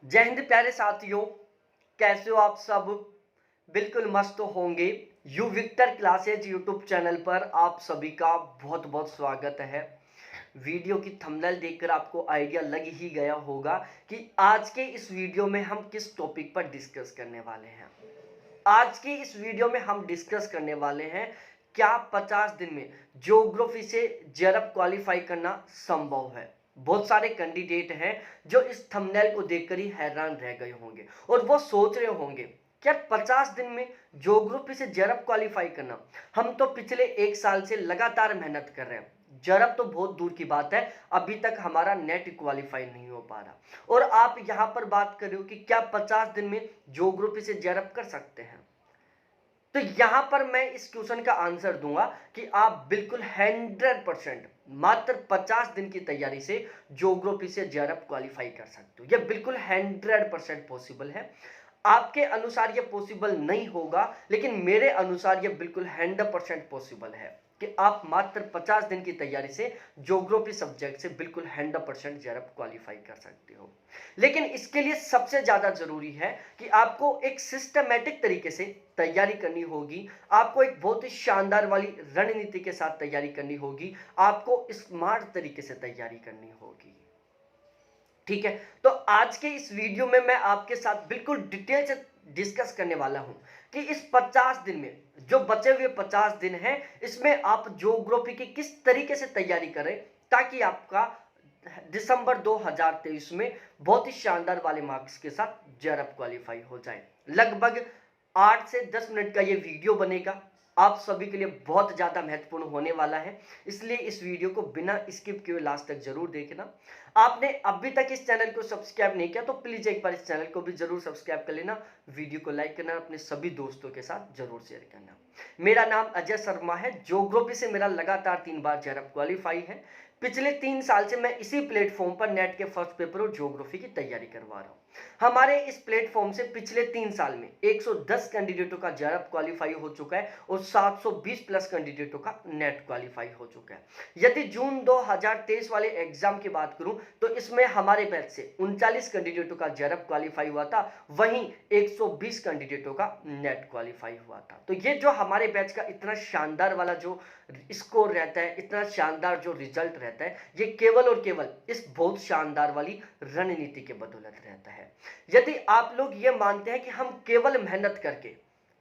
जय हिंद प्यारे साथियों। कैसे हो आप सब? बिल्कुल मस्त होंगे। U Victor classes YouTube channel पर आप सभी का बहुत बहुत स्वागत है। वीडियो की थंबनेल देखकर आपको आइडिया लग ही गया होगा कि आज के इस वीडियो में हम किस टॉपिक पर डिस्कस करने वाले हैं। आज की इस वीडियो में हम डिस्कस करने वाले हैं, क्या 50 दिन में ज्योग्राफी से जेआरएफ क्वालिफाई करना संभव है। बहुत सारे कैंडिडेट हैं जो इस थंबनेल को देखकर ही हैरान रह गए होंगे और वो सोच रहे होंगे क्या 50 दिन में ज्योग्राफी से जेआरएफ क्वालिफाई करना। हम तो पिछले एक साल से लगातार मेहनत कर रहे हैं, जेआरएफ तो बहुत दूर की बात है, अभी तक हमारा नेट क्वालिफाई नहीं हो पा रहा। और आप यहां पर बात कर रहे हो कि क्या 50 दिन में ज्योग्राफी से जेआरएफ कर सकते हैं। तो यहां पर मैं इस क्वेश्चन का आंसर दूंगा कि आप बिल्कुल 100% मात्र 50 दिन की तैयारी से ज्योग्राफी से जेआरएफ क्वालिफाई कर सकते हो। यह बिल्कुल 100% पॉसिबल है। आपके अनुसार यह पॉसिबल नहीं होगा, लेकिन मेरे अनुसार यह बिल्कुल 100% पॉसिबल है कि आप मात्र 50 दिन की तैयारी से ज्योग्राफी सब्जेक्ट से बिल्कुल 100% जेआरएफ क्वालिफाई कर सकते हो। लेकिन इसके लिए सबसे ज्यादा जरूरी है कि आपको एक सिस्टमैटिक तरीके से तैयारी करनी होगी। आपको एक बहुत ही शानदार वाली रणनीति के साथ तैयारी करनी होगी। आपको स्मार्ट तरीके से तैयारी करनी होगी। ठीक है, तो आज के इस वीडियो में मैं आपके साथ बिल्कुल डिटेल से डिस्कस करने वाला हूं कि इस 50 दिन में जो बचे हुए 50 दिन हैं, इसमें आप ज्योग्राफी की किस तरीके से तैयारी करें ताकि आपका दिसंबर 2023 में बहुत ही शानदार वाले मार्क्स के साथ जेआरएफ क्वालिफाई हो जाए। लगभग 8 से 10 मिनट का ये वीडियो बनेगा, आप सभी के लिए बहुत ज्यादा महत्वपूर्ण होने वाला है, इसलिए इस वीडियो को बिना स्किप किए लास्ट तक जरूर देखना। आपने अभी तक इस चैनल को सब्सक्राइब नहीं किया तो प्लीज एक बार इस चैनल को भी जरूर सब्सक्राइब कर लेना, वीडियो को लाइक करना, अपने सभी दोस्तों के साथ जरूर शेयर करना। मेरा नाम अजय शर्मा है, ज्योग्राफी से मेरा लगातार 3 बार जेआरएफ क्वालिफाई है। पिछले 3 साल से मैं इसी प्लेटफॉर्म पर नेट के फर्स्ट पेपर और ज्योग्राफी की तैयारी करवा रहा हूं। हमारे इस प्लेटफॉर्म से पिछले 3 साल में 110 कैंडिडेटों का जेआरएफ क्वालिफाई हो चुका है और 720 प्लस कैंडिडेटों का नेट क्वालिफाई हो चुका है। यदि जून 2023 वाले एग्जाम की बात करूं तो इसमें हमारे बैच से 39 कैंडिडेटों का जेआरएफ क्वालिफाई हुआ था, वहीं 120 कैंडिडेटों का नेट क्वालिफाई हुआ था। तो ये जो हमारे बैच का इतना शानदार वाला जो स्कोर रहता है, इतना शानदार जो रिजल्ट रहता है, ये केवल और केवल इस बहुत शानदार वाली रणनीति के बदौलत रहता है। यदि आप लोग ये मानते हैं कि हम केवल मेहनत करके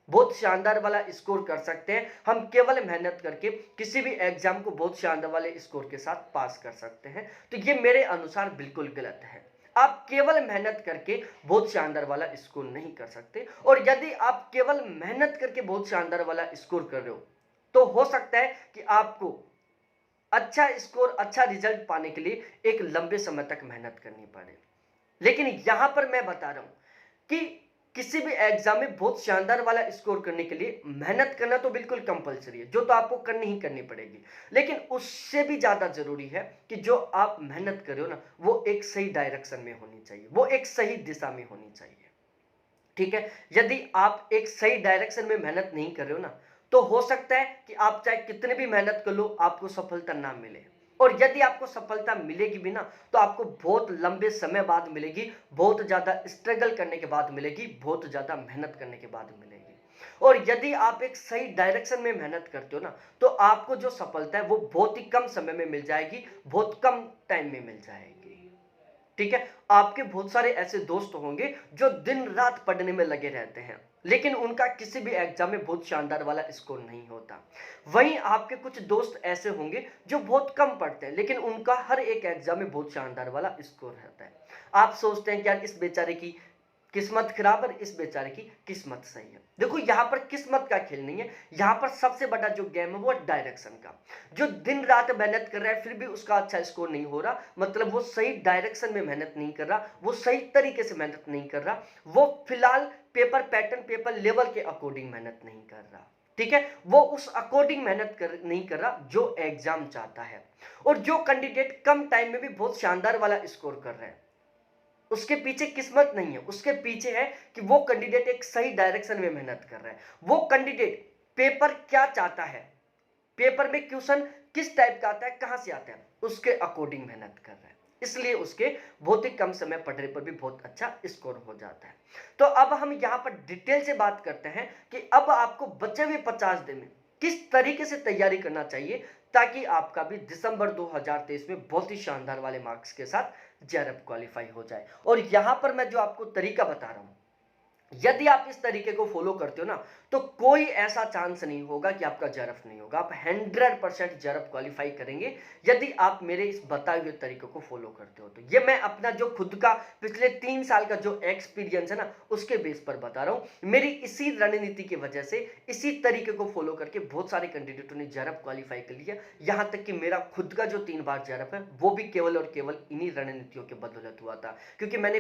बहुत शानदार वाला स्कोर कर सकते हैं, हम केवल मेहनत करके किसी भी एग्जाम को बहुत शानदार वाले स्कोर के साथ पास कर सकते हैं, तो ये मेरे अनुसार बिल्कुल गलत है। आप केवल मेहनत करके बहुत शानदार वाला स्कोर नहीं कर सकते, और यदि आप केवल मेहनत करके बहुत शानदार वाला स्कोर कर रहे हो तो हो सकता है कि आपको अच्छा स्कोर, अच्छा रिजल्ट पाने के लिए एक लंबे समय तक मेहनत करनी पड़े। लेकिन यहां पर मैं बता रहा हूं कि किसी भी एग्जाम में बहुत शानदार वाला स्कोर करने के लिए मेहनत करना तो बिल्कुल कंपलसरी है, जो तो आपको करनी ही करनी पड़ेगी। लेकिन उससे भी ज्यादा जरूरी है कि जो आप मेहनत कर रहे हो ना, वो एक सही डायरेक्शन में होनी चाहिए, वो एक सही दिशा में होनी चाहिए। ठीक है, यदि आप एक सही डायरेक्शन में मेहनत नहीं कर रहे हो ना, तो हो सकता है कि आप चाहे कितनी भी मेहनत कर लो, आपको सफलता ना मिले। और यदि आपको सफलता मिलेगी भी ना, तो आपको बहुत लंबे समय बाद मिलेगी, बहुत ज्यादा स्ट्रगल करने के बाद मिलेगी, बहुत ज्यादा मेहनत करने के बाद मिलेगी। और यदि आप एक सही डायरेक्शन में मेहनत करते हो ना, तो आपको जो सफलता है वो बहुत ही कम समय में मिल जाएगी, बहुत कम टाइम में मिल जाएगी। ठीक है, आपके बहुत सारे ऐसे दोस्त होंगे जो दिन रात पढ़ने में लगे रहते हैं, लेकिन उनका किसी भी एग्जाम में बहुत शानदार वाला स्कोर नहीं होता। वहीं आपके कुछ दोस्त ऐसे होंगे जो बहुत कम पढ़ते हैं, लेकिन उनका हर एक एग्जाम में बहुत शानदार वाला स्कोर रहता है। आप सोचते हैं कि यार इस बेचारे की किस्मत खराब है, इस बेचारे की किस्मत सही है। देखो, यहां पर किस्मत का खेल नहीं है, यहां पर सबसे बड़ा जो गेम है वो डायरेक्शन का। जो दिन रात मेहनत कर रहा है फिर भी उसका अच्छा स्कोर नहीं हो रहा, मतलब वो सही डायरेक्शन में मेहनत नहीं कर रहा, वो सही तरीके से मेहनत नहीं कर रहा, वो फिलहाल पेपर पैटर्न, पेपर लेवल के अकॉर्डिंग मेहनत नहीं कर रहा। ठीक है, वो उस अकॉर्डिंग मेहनत नहीं कर रहा जो एग्जाम चाहता है। और जो कैंडिडेट कम टाइम में भी बहुत शानदार वाला स्कोर कर रहे हैं, उसके पीछे किस्मत नहीं है, उसके पीछे है कि वो कैंडिडेट एक सही डायरेक्शन में मेहनत कर रहा है। वो कैंडिडेट पेपर क्या चाहता है, पेपर में क्वेश्चन किस टाइप का आता है, कहां से आता है, उसके अकॉर्डिंग मेहनत कर रहा है। इसलिए उसके बहुत ही कम समय पढ़ने पर भी बहुत अच्छा स्कोर हो जाता है। तो अब हम यहाँ पर डिटेल से बात करते हैं कि अब आपको बचे हुए 50 दिन में किस तरीके से तैयारी करना चाहिए ताकि आपका भी दिसंबर 2023 में बहुत ही शानदार वाले मार्क्स के साथ जेआरएफ क्वालिफाई हो जाए। और यहां पर मैं जो आपको तरीका बता रहा हूं, यदि आप इस तरीके को फॉलो करते हो ना, तो कोई ऐसा चांस नहीं होगा कि आपका जेआरएफ नहीं होगा। आप 100% जेआरएफ क्वालिफाई करेंगे यदि आप मेरे इस बताए हुए तरीके को फॉलो करते हो। तो ये मैं अपना जो खुद का पिछले 3 साल का जो एक्सपीरियंस है ना, उसके बेस पर बता रहा हूं। मेरी इसी रणनीति की वजह से, इसी तरीके को फॉलो करके बहुत सारे कैंडिडेटों ने जेआरएफ क्वालिफाई कर लिया। यहां तक कि मेरा खुद का जो 3 बार जेआरएफ है वो भी केवल और केवल इन्हीं रणनीतियों के बदौलत हुआ था, क्योंकि मैंने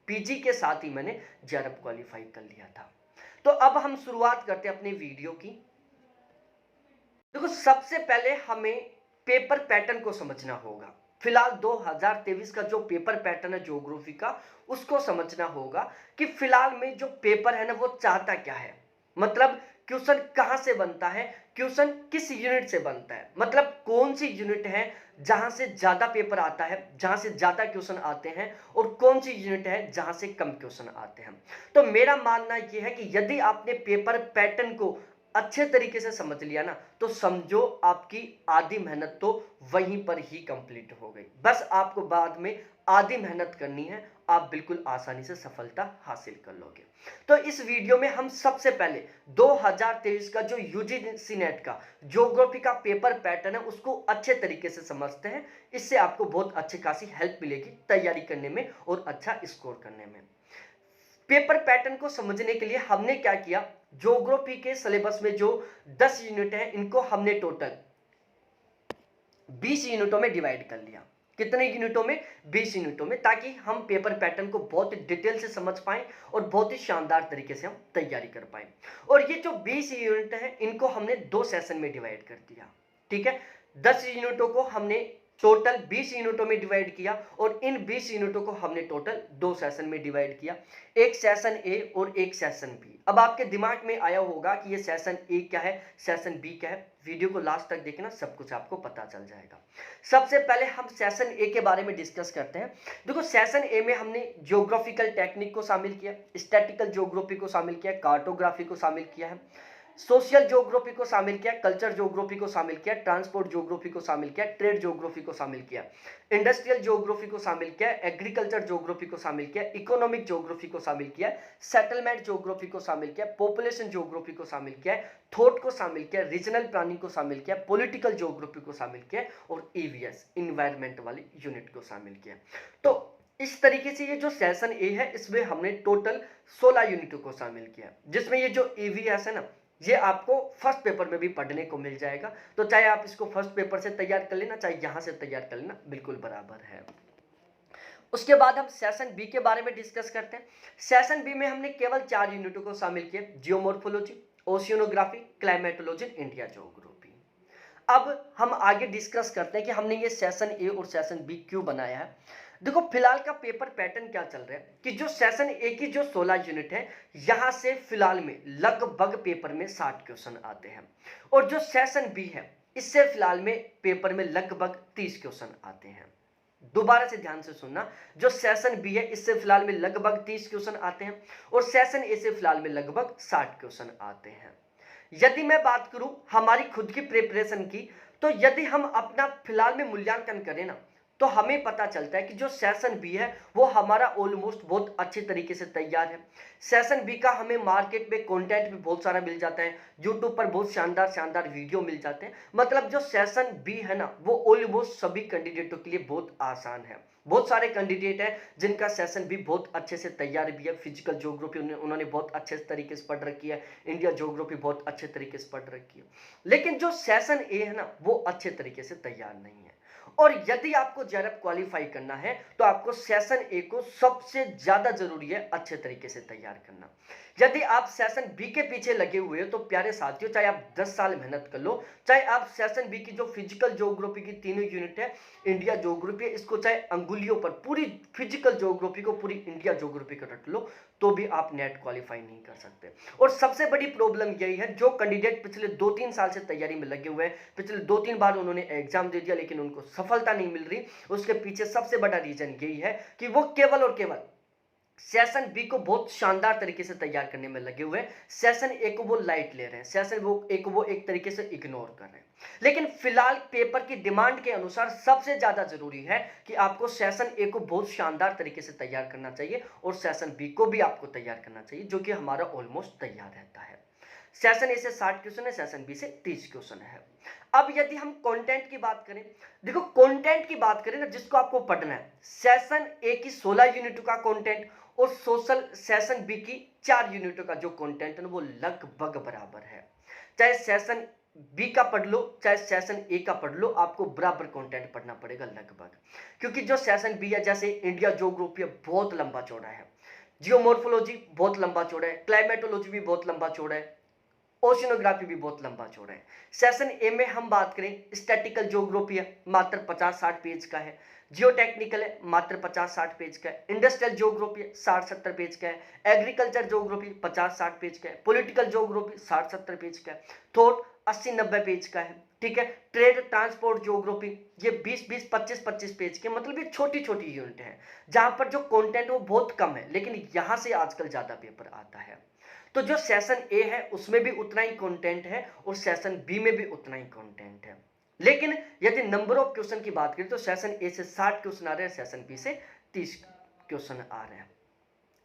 पीजी के साथ ही मैंने जेआरएफ क्वालिफाई कर लिया था। तो अब हम शुरुआत करते हैं अपने वीडियो की। देखो, सबसे पहले हमें पेपर पैटर्न को समझना होगा। फिलहाल 2023 का जो पेपर पैटर्न है ज्योग्राफी का, उसको समझना होगा कि फिलहाल में जो पेपर है ना, वो चाहता क्या है। मतलब क्वेश्चन कहां से बनता है, क्वेश्चन किस यूनिट से बनता है, मतलब कौन सी यूनिट है जहां से ज्यादा पेपर आता है, जहां से ज्यादा क्वेश्चन आते हैं, और कौन सी यूनिट है जहां से कम क्वेश्चन आते हैं। तो मेरा मानना यह है कि यदि आपने पेपर पैटर्न को अच्छे तरीके से समझ लिया ना, तो समझो आपकी आधी मेहनत तो वहीं पर ही कंप्लीट हो गई। बस आपको बाद में आधी मेहनत करनी है, आप बिल्कुल आसानी से सफलता हासिल कर लोगे। तो इस वीडियो में हम सबसे पहले 2023 का जो यूजीसी नेट का ज्योग्राफी का पेपर पैटर्न है उसको अच्छे तरीके से समझते हैं। इससे आपको बहुत अच्छी खासी हेल्प मिलेगी तैयारी करने में और अच्छा स्कोर करने में। पेपर पैटर्न को समझने के लिए हमने क्या किया, ज्योग्राफी के सिलेबस में जो 10 यूनिट है इनको हमने टोटल 20 यूनिटों में डिवाइड कर लिया। कितने यूनिटों में? 20 यूनिटों में, ताकि हम पेपर पैटर्न को बहुत डिटेल से समझ पाएं और बहुत ही शानदार तरीके से हम तैयारी कर पाएं। और ये जो 20 यूनिट है इनको हमने 2 सेशन में डिवाइड कर दिया। ठीक है, 10 यूनिटों को हमने टोटल 20 यूनिटों में डिवाइड किया और इन 20 यूनिटों को हमने टोटल 2 सेशन में डिवाइड किया, एक सेशन ए और एक सेशन बी। अब आपके दिमाग में आया होगा कि ये सेशन ए क्या है, सेशन बी क्या है। वीडियो को लास्ट तक देखना, सब कुछ आपको पता चल जाएगा। सबसे पहले हम सेशन ए के बारे में डिस्कस करते हैं। देखो, सेशन ए में हमने ज्योग्राफिकल टेक्निक को शामिल किया, स्टैटिकल ज्योग्राफी को शामिल किया, कार्टोग्राफी को शामिल किया है, सोशल ज्योग्राफी को शामिल किया, कल्चर ज्योग्राफी को शामिल किया, ट्रांसपोर्ट ज्योग्राफी को शामिल किया, ट्रेड ज्योग्राफी को शामिल किया, इंडस्ट्रियल ज्योग्राफी को शामिल किया, एग्रीकल्चर ज्योग्राफी को शामिल किया, इकोनॉमिक ज्योग्राफी को शामिल किया, सेटलमेंट ज्योग्राफी को शामिल किया, पॉपुलेशन ज्योग्राफी को शामिल किया, थॉट को शामिल किया, रीजनल प्लानिंग को शामिल किया, पॉलिटिकल ज्योग्राफी को शामिल किया और ईवीएस इन्वायरमेंट वाली यूनिट को शामिल किया। तो इस तरीके से ये जो सेशन ए है इसमें हमने टोटल 16 यूनिटों को शामिल किया, जिसमें ये जो ईवीएस है ना, ये आपको फर्स्ट पेपर में भी पढ़ने को मिल जाएगा। तो चाहे आप इसको फर्स्ट पेपर से तैयार कर लेना, चाहे यहां से तैयार कर लेना, बिल्कुल बराबर है। उसके बाद हम सेशन बी के बारे में डिस्कस करते हैं। सेशन बी में हमने केवल 4 यूनिटों को शामिल किया, जियोमॉर्फोलॉजी, ओशियोनोग्राफी, क्लाइमेटोलॉजी, इंडिया ज्योग्राफी। अब हम आगे डिस्कस करते हैं कि हमने ये सेशन ए और सेशन बी क्यों बनाया है। देखो, फिलहाल का पेपर पैटर्न क्या चल रहा है कि जो सेशन ए की जो 16 यूनिट है, यहां से फिलहाल में लगभग पेपर में 60 क्वेश्चन आते हैं, और जो सेशन बी है इससे फिलहाल में पेपर में लगभग 30 क्वेश्चन आते हैं। दोबारा से ध्यान से सुनना, जो सेशन बी है इससे फिलहाल में लगभग 30 क्वेश्चन आते हैं और सेशन ए से फिलहाल में लगभग 60 क्वेश्चन आते हैं। यदि मैं बात करूं हमारी खुद की प्रिपरेशन की, तो यदि हम अपना फिलहाल में मूल्यांकन करें ना, तो हमें पता चलता है कि जो सेशन बी है वो हमारा ऑलमोस्ट बहुत अच्छे तरीके से तैयार है। सेशन बी का हमें मार्केट में कंटेंट भी बहुत सारा मिल जाता है, यूट्यूब पर बहुत शानदार शानदार वीडियो मिल जाते हैं। मतलब जो सेशन बी है ना, वो ऑलमोस्ट सभी कैंडिडेटों के लिए बहुत आसान है। बहुत सारे कैंडिडेट हैं जिनका सेशन भी बहुत अच्छे से तैयार भी है। फिजिकल ज्योग्राफी उन्होंने बहुत अच्छे तरीके से पढ़ रखी है, इंडिया ज्योग्राफी बहुत अच्छे तरीके से पढ़ रखी है, लेकिन जो सेशन ए है ना, वो अच्छे तरीके से तैयार नहीं है। और यदि आपको जेआरएफ क्वालिफाई करना है तो आपको सेशन ए को सबसे ज्यादा जरूरी है अच्छे तरीके से तैयार करना। यदि आप सेशन बी के पीछे लगे हुए हो तो प्यारे साथियों, चाहे आप 10 साल मेहनत कर लो, चाहे आप सेशन बी की जो फिजिकल ज्योग्राफी की तीनों यूनिट है, इंडिया ज्योग्राफी है, इसको चाहे अंगुलियों पर पूरी फिजिकल ज्योग्राफी को पूरी इंडिया ज्योग्राफी को रट लो, तो भी आप नेट क्वालिफाई नहीं कर सकते। और सबसे बड़ी प्रॉब्लम यही है, जो कैंडिडेट पिछले 2-3 साल से तैयारी में लगे हुए हैं, पिछले 2-3 बार उन्होंने एग्जाम दे दिया लेकिन उनको सफलता नहीं मिल रही, उसके पीछे सबसे बड़ा रीजन यही है कि वो केवल और केवल सेशन बी को बहुत शानदार तरीके से तैयार करने में लगे हुए हैं। सेशन ए को वो लाइट ले रहे हैं, सेशन ए को वो एक तरीके से इग्नोर कर रहे हैं। लेकिन फिलहाल पेपर की डिमांड के अनुसार सबसे ज्यादा जरूरी है कि आपको सेशन ए को बहुत शानदार तरीके से तैयार करना चाहिए और सेशन बी को भी आपको तैयार करना चाहिए, जो कि हमारा ऑलमोस्ट तैयार रहता है। सेशन ए से 60 क्वेश्चन है, सेशन बी से 30 क्वेश्चन है। अब यदि हम कंटेंट की बात करें, देखो कंटेंट की बात करें ना, जिसको आपको पढ़ना है, सेशन ए की 16 यूनिटों का कंटेंट और सोशल सेशन बी की 4 यूनिटों का जो कंटेंट है वो लगभग बराबर है। चाहे सेशन बी का पढ़ लो चाहे सेशन ए का पढ़ लो, आपको बराबर कंटेंट पढ़ना पड़ेगा लगभग, क्योंकि जो सेशन बी है, जैसे इंडिया ज्योग्राफी बहुत लंबा चौड़ा है, जियोमॉर्फोलॉजी बहुत लंबा चौड़ा है, क्लाइमेटोलॉजी भी बहुत लंबा चौड़ा है, ओशिनोग्राफी भी बहुत लंबा चौड़ा है। सेशन ए में हम बात करें, स्टैटिकल ज्योग्राफी है, मात्र 50-60 पेज का है, जियो टेक्निकल है, मात्र 50-60 पेज का है, इंडस्ट्रियल ज्योग्राफी है 60-70 पेज का है, एग्रीकल्चर ज्योग्राफी 50-60 पेज का है, पॉलिटिकल ज्योग्राफी 60-70 पेज का है, थॉट 80-90 पेज का है, ठीक है। ट्रेड ट्रांसपोर्ट ज्योग्राफी ये 20-20 25-25 पेज के, मतलब ये छोटी छोटी यूनिट है जहां पर जो कंटेंट वो बहुत कम है, लेकिन यहां से आजकल ज्यादा पेपर आता है। तो जो सेशन ए है उसमें भी उतना ही कंटेंट है और सेशन बी में भी उतना ही कंटेंट है, लेकिन यदि नंबर ऑफ क्वेश्चन की बात करें तो सेशन ए से 60 क्वेश्चन आ रहे हैं, सेशन बी से 30 क्वेश्चन आ रहे हैं।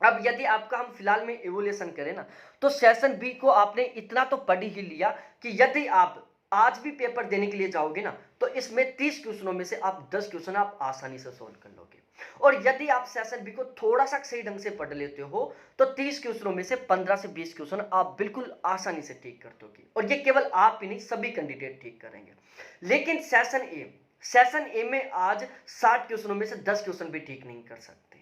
अब यदि आपका हम फिलहाल में इवोल्यूशन करें ना, तो सेशन बी को आपने इतना तो पढ़ ही लिया कि यदि आप आज भी पेपर देने के लिए जाओगे ना, तो इसमें 30 क्वेश्चनों में से आप 10 क्वेश्चन आप आसानी से सोल्व कर लोगे। और यदि आप सेशन बी को थोड़ा सा सही ढंग से पढ़ लेते हो तो 30 क्वेश्चनों में से 15 से 20 क्वेश्चन आप बिल्कुल आसानी से ठीक कर दोगे, और ये केवल आप ही नहीं सभी कैंडिडेट ठीक करेंगे। लेकिन सेशन ए में आज 60 क्वेश्चनों में से 10 क्वेश्चन भी ठीक नहीं कर सकते,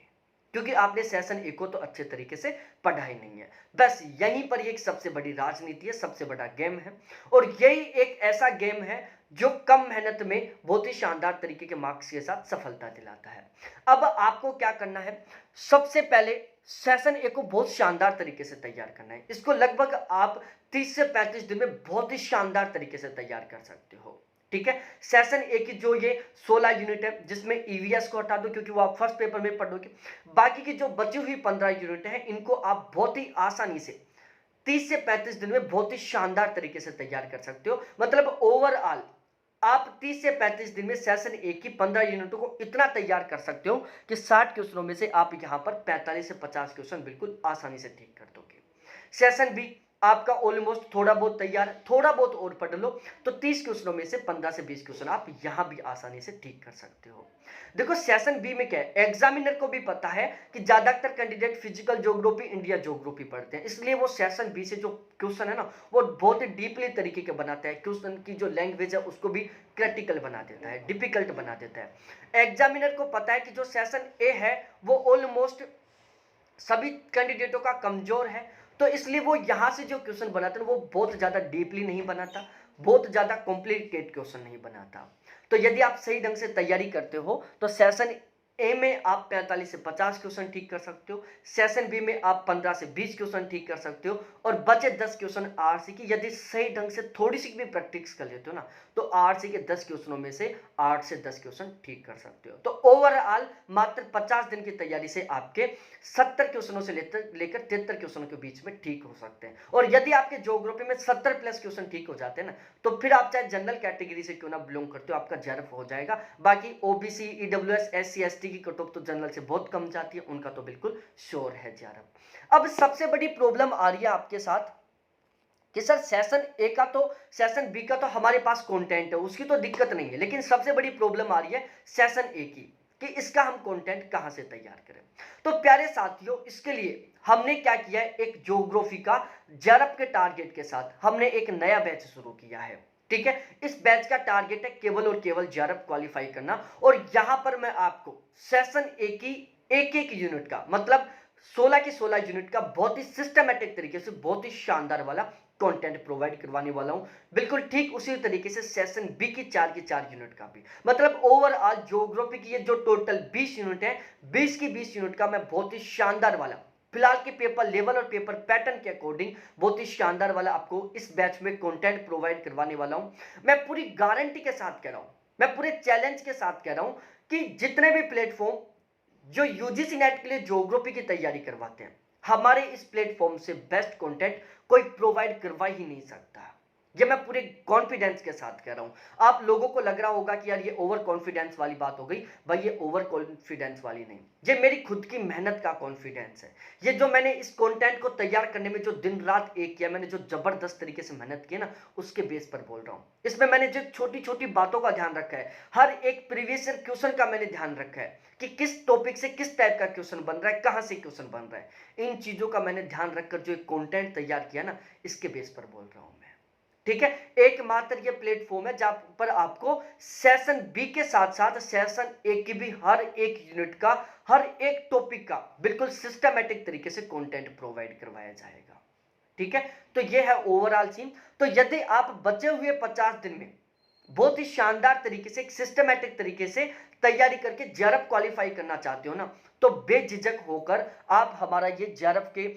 क्योंकि आपने सेशन ए को तो अच्छे तरीके से पढ़ा ही नहीं है। बस यहीं पर एक सबसे बड़ी राजनीति है, सबसे बड़ा गेम है, और यही एक ऐसा गेम है जो कम मेहनत में बहुत ही शानदार तरीके के मार्क्स के साथ सफलता दिलाता है। अब आपको क्या करना है, सबसे पहले सेशन ए को बहुत शानदार तरीके से तैयार करना है। इसको लगभग आप 30 से 35 दिन में बहुत ही शानदार तरीके से तैयार कर सकते हो, ठीक है। सेशन ए की जो ये 16 यूनिट है, जिसमें ईवीएस को हटा दो क्योंकि वो आप फर्स्ट पेपर में पढ़ोगे, बाकी की जो बची हुई 15 यूनिट है इनको आप बहुत ही आसानी से 30 से 35 दिन में बहुत ही शानदार तरीके से तैयार कर सकते हो। मतलब ओवरऑल आप 30 से 35 दिन में सेशन ए की 15 यूनिटों को इतना तैयार कर सकते हो कि 60 क्वेश्चनों में से आप यहां पर 45 से 50 क्वेश्चन बिल्कुल आसानी से ठीक कर दोगे। सेशन बी आपका ऑलमोस्ट थोड़ा बहुत तैयार है, थोड़ा बहुत और पढ़ लो तो 30 क्वेश्चनों में से 15 से 20 क्वेश्चन आप यहां भी आसानी से ठीक कर सकते हो। देखो सेशन बी में क्या है, एग्जामिनर को भी पता है कि ज्यादातर candidate physical geography India geography पढ़ते हैं, इसलिए वो सेशन बी से जो क्वेश्चन है ना वो बहुत ही डीपली तरीके के बनाता है, क्वेश्चन की जो लैंग्वेज है उसको भी क्रिटिकल बना देता है, डिफिकल्ट बना देता है। एग्जामिनर को पता है कि जो सेशन ए है वो ऑलमोस्ट सभी कैंडिडेटों का कमजोर है, तो इसलिए वो यहां से जो क्वेश्चन बनाते हैं वो बहुत ज्यादा डीपली नहीं बनाता, बहुत ज्यादा कॉम्प्लिकेटेड क्वेश्चन नहीं बनाता। तो यदि आप सही ढंग से तैयारी करते हो तो सेशन ए में आप 45 से 50 क्वेश्चन ठीक कर सकते हो, सेशन बी में आप 15 से 20 क्वेश्चन ठीक कर सकते हो, और बचे 10 क्वेश्चन आरसी की यदि सही ढंग से थोड़ी सी भी प्रैक्टिस कर लेते हो ना तो आरसी के 10 क्वेश्चनों में से 8 से 10 क्वेश्चन ठीक कर सकते हो। तो ओवरऑल मात्र 50 दिन की तैयारी से आपके 70 क्वेश्चनों से लेकर 73 क्वेश्चनों के बीच में ठीक हो सकते हैं। और यदि आपके ज्योग्राफी में 70 प्लस क्वेश्चन ठीक हो जाते हैं ना तो फिर आप चाहे जनरल कैटेगरी से क्यों ना बिलोंग करते हो, आपका जेआरएफ हो जाएगा। बाकी ओबीसी ईडब्ल्यूएस एससी एसटी की कट ऑफ तो जनरल से बहुत कम जाती है, उनका तो बिल्कुल श्योर है जेआरएफ। अब सबसे बड़ी प्रॉब्लम आ रही है आपके साथ कि सर सेशन ए का तो सेशन बी का तो हमारे पास कंटेंट है, उसकी तो दिक्कत नहीं है, लेकिन सबसे बड़ी प्रॉब्लम आ रही है सेशन ए की कि इसका हम कंटेंट कहां से तैयार करें। तो प्यारे साथियों, इसके लिए हमने क्या किया है, एक ज्योग्राफी का जेआरएफ के टारगेट के साथ हमने एक नया बैच शुरू किया है, ठीक है। इस बैच का टारगेट है केवल और केवल जेआरएफ क्वालिफाई करना, और यहां पर मैं आपको सेशन ए की एक यूनिट का मतलब 16 की 16 यूनिट का बहुत ही सिस्टमैटिक तरीके से बहुत ही शानदार वाला कंटेंट प्रोवाइड करवाने वाला हूं, बिल्कुल ठीक उसी तरीके से सेशन बी की 4 यूनिट का भी। मतलब ओवरऑल ज्योग्राफी की ये जो टोटल 20 यूनिट है, 20 की 20 यूनिट का मैं बहुत ही शानदार वाला फिलहाल के पेपर लेवल और पेपर पैटर्न के अकॉर्डिंग बहुत ही शानदार वाला आपको इस बैच में कंटेंट प्रोवाइड करवाने वाला हूं। मैं पूरी गारंटी के साथ कह रहा हूं मैं पूरे चैलेंज के साथ कह रहा हूं कि जितने भी प्लेटफॉर्म जो यूजीसी नेट के लिए ज्योग्राफी की तैयारी करवाते हैं, हमारे इस प्लेटफॉर्म से बेस्ट कंटेंट कोई प्रोवाइड करवा ही नहीं सकता। ये मैं पूरे कॉन्फिडेंस के साथ कह रहा हूं। आप लोगों को लग रहा होगा कि यार ये ओवर कॉन्फिडेंस वाली बात हो गई। भाई ये ओवर कॉन्फिडेंस वाली नहीं, ये मेरी खुद की मेहनत का कॉन्फिडेंस है। ये जो मैंने इस कंटेंट को तैयार करने में जो दिन रात एक किया, मैंने जो जबरदस्त तरीके से मेहनत की ना, उसके बेस पर बोल रहा हूं। इसमें मैंने जो छोटी छोटी बातों का ध्यान रखा है, हर एक प्रीवियस ईयर क्वेश्चन का मैंने ध्यान रखा है कि किस टॉपिक से किस टाइप का क्वेश्चन बन रहा है, कहां से क्वेश्चन बन रहा है। इन चीजों का मैंने ध्यान रखकर जो एक कंटेंट तैयार किया ना, इसके बेस पर बोल रहा हूं मैं। ठीक है, एकमात्र ये प्लेटफॉर्म है जहां पर आपको सेशन बी के साथ साथ सेशन ए की भी हर एक यूनिट का, हर एक टॉपिक का बिल्कुल सिस्टमैटिक तरीके से कंटेंट प्रोवाइड करवाया जाएगा। ठीक है, तो ये है ओवरऑल सीन। तो यदि आप बचे हुए 50 दिन में बहुत ही शानदार तरीके से, एक सिस्टमैटिक तरीके से तैयारी करके जेआरएफ क्वालिफाई करना चाहते हो ना, तो बेझिझक होकर आप हमारा ये जेआरएफ के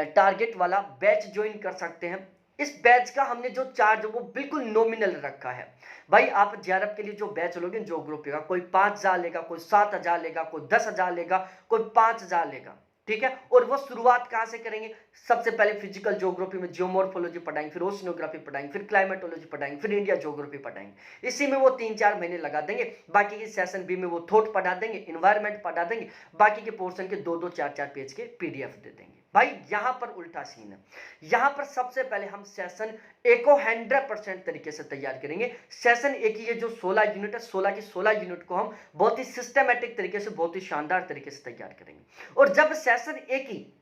टारगेट वाला बैच ज्वाइन कर सकते हैं। इस बैच का हमने जो चार्ज वो बिल्कुल नॉमिनल रखा है। भाई आप जेआरएफ के लिए जो बैच लोगे ज्योग्राफी का, कोई 5,000 लेगा, कोई 7,000 लेगा, कोई 10,000 लेगा, कोई 5,000 लेगा। ठीक है, और वो शुरुआत कहां से करेंगे? सबसे पहले फिजिकल ज्योग्राफी में जियोमॉर्फोलॉजी पढ़ाएंगे, फिर ओशिनोग्राफी पढ़ाएंगे, फिर क्लाइमेटोलॉजी पढ़ाएंगे, फिर इंडिया ज्योग्राफी पढ़ाएंगे। इसी में वो 3-4 महीने लगा देंगे। बाकी की सेशन बी में वो थॉट पढ़ा देंगे, इन्वायरमेंट पढ़ा देंगे, बाकी के पोर्शन के 2-2 4-4 पेज के पीडीएफ दे देंगे। भाई यहां पर उल्टा सीन है। यहां पर सबसे पहले हम सेशन ए को 100% तरीके से तैयार करेंगे। सेशन ए की ये जो 16 यूनिट है, 16 की 16 यूनिट को हम बहुत ही सिस्टमैटिक तरीके से, बहुत ही शानदार तरीके से तैयार करेंगे। और जब सेशन ए की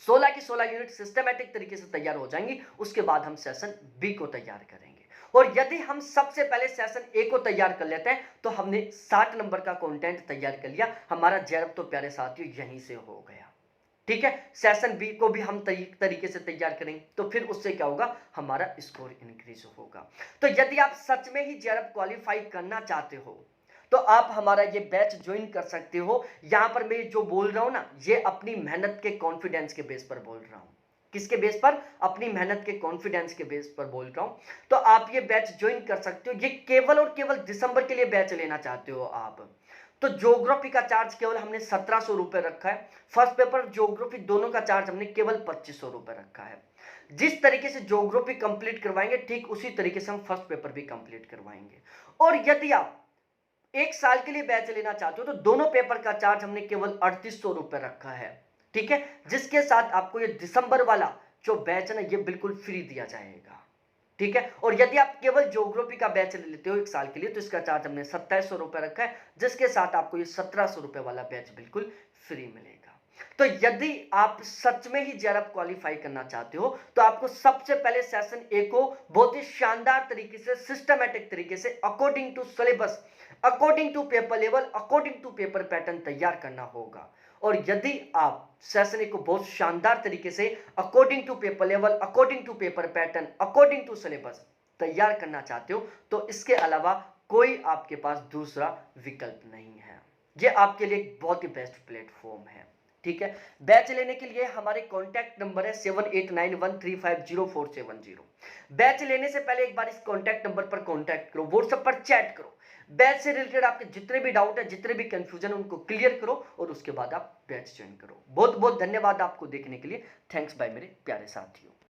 16 की 16 यूनिट सिस्टमैटिक तरीके से तैयार हो जाएंगी, उसके बाद हम सेशन बी को तैयार करेंगे। और यदि हम सबसे पहले सेशन ए को तैयार कर लेते हैं तो हमने 60 नंबर का कंटेंट तैयार कर लिया। हमारा जेआरएफ तो प्यारे साथियों यहीं से हो गया। ठीक है, सेशन बी को भी हम तरीके से तैयार करेंगे, तो फिर उससे क्या होगा? हमारा स्कोर इंक्रीज होगा। तो यदि आप सच में ही जेआरएफ क्वालिफाई करना चाहते हो तो आप हमारा ये बैच ज्वाइन कर सकते हो। यहां पर मैं जो बोल रहा हूं ना, ये अपनी मेहनत के कॉन्फिडेंस के बेस पर बोल रहा हूं। किसके बेस पर? अपनी मेहनत के कॉन्फिडेंस के बेस पर बोल रहा हूं। तो आप ये बैच ज्वाइन कर सकते हो। ये केवल और केवल दिसंबर के लिए बैच लेना चाहते हो आप, तो ज्योग्राफी का चार्ज केवल हमने 1700 रुपए रखा है। फर्स्ट पेपर ज्योग्राफी दोनों का चार्ज हमने केवल 2500 रुपए रखा है। जिस तरीके से ज्योग्राफी कंप्लीट करवाएंगे, ठीक उसी तरीके से हम फर्स्ट पेपर भी कंप्लीट करवाएंगे। और यदि आप 1 साल के लिए बैच लेना चाहते हो तो दोनों पेपर का चार्ज हमने केवल 3800 रुपए रखा है। ठीक है, जिसके साथ आपको ये दिसंबर वाला जो बैच है ना, ये बिल्कुल फ्री दिया जाएगा। ठीक है, और यदि आप केवल ज्योग्राफी का बैच ले लेते हो 1 साल के लिए, तो इसका चार्ज हमने 2700 रुपए रखा है, जिसके साथ आपको ये 1700 रुपए वाला बैच बिल्कुल फ्री मिलेगा। तो यदि आप सच में ही जेआरएफ क्वालिफाई करना चाहते हो तो आपको सबसे पहले सेशन ए को बहुत ही शानदार तरीके से, सिस्टमैटिक तरीके से, according to syllabus, according to paper level, according to paper pattern तैयार करना होगा। और यदि आप सेशन ए को बहुत शानदार तरीके से, according to paper level, according to paper pattern, according to syllabus तैयार करना चाहते हो, तो इसके अलावा कोई आपके पास दूसरा विकल्प नहीं है। ये आपके लिए एक बहुत ही बेस्ट प्लेटफॉर्म है। ठीक है, बैच लेने के लिए हमारे कॉन्टैक्ट नंबर है 7891350470। बैच लेने से पहले एक बार इस कॉन्टैक्ट नंबर पर कॉन्टैक्ट करो, व्हाट्सएप पर चैट करो। बैच से रिलेटेड आपके जितने भी डाउट है, जितने भी कंफ्यूजन है, उनको क्लियर करो और उसके बाद आप बैच ज्वाइन करो। बहुत बहुत धन्यवाद आपको देखने के लिए। थैंक्स बाय मेरे प्यारे साथियों।